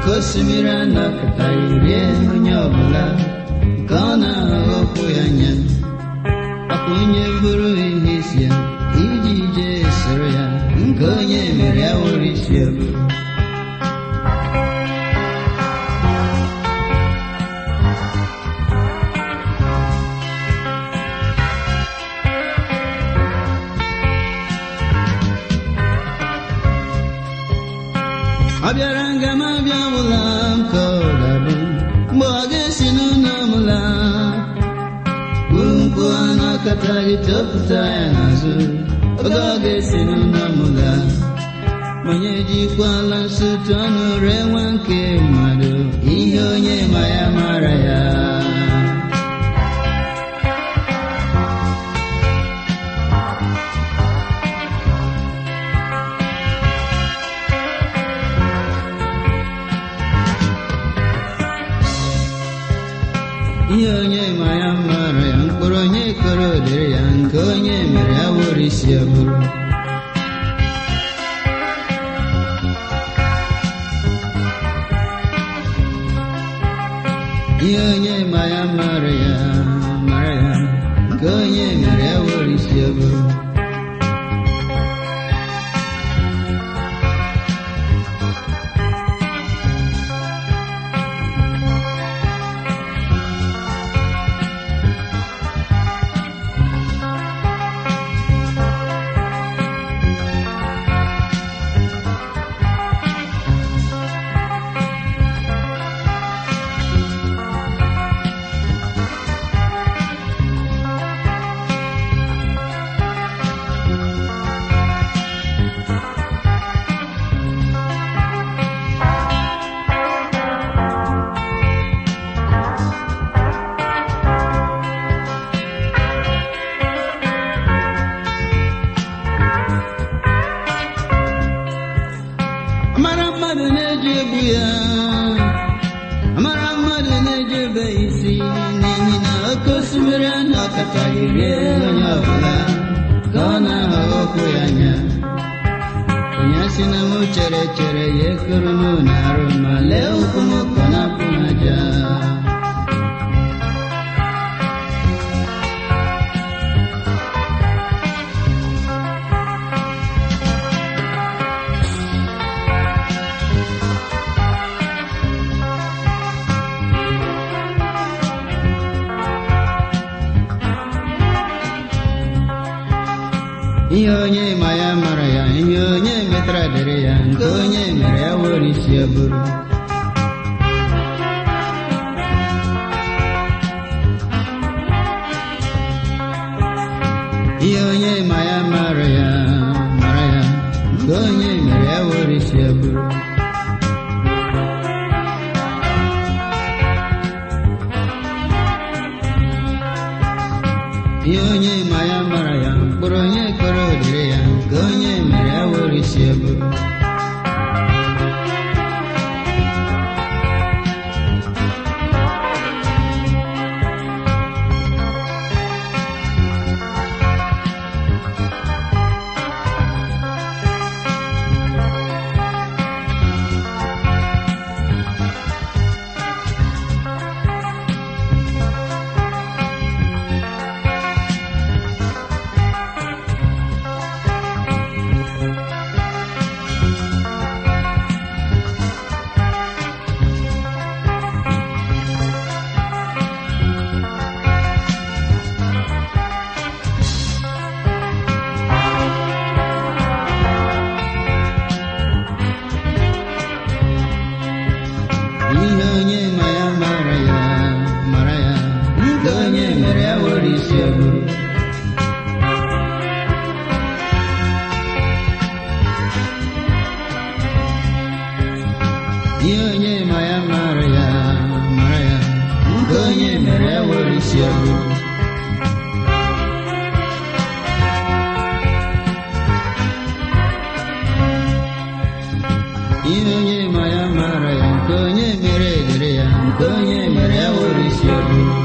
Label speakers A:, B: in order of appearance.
A: Kosimira nakataire nyobula kana okuyanya akunye buru ihisia ijije soroya ngonye mere aworisye Abyaranga mabyamulam kodabu Mwagesinu namula Kumpwana katagi toputaya nazu Ogagesinu namula Manyeji kwa lansu tonu rewanke madu Ihonye maya maraya Yonye maya marayang kuronye kurodir yang konye merawurisya buru Yonye maya marayang konye merawurisya buru Amaramadu nejebuya Amaramadu nejebeisi Nenina okosumira nakatagire nyabula Kona okuyanya Kunyasina muchere chere yekurunu naruma Leo kumukona punaja Yonye maya maraya, yonye metra dereya, konye merea worisya buru. Yonye maya maraya, konye merea worisya buru. Yonye maya maraya, kuronye kurodireya, konye merea worisya buru. Yonye maya maraya, konye merea worisya buru. Yonye maya maraya, konye merea worisya buru. Yonye maya maraya, konye mere dereya, konye merea worisya buru.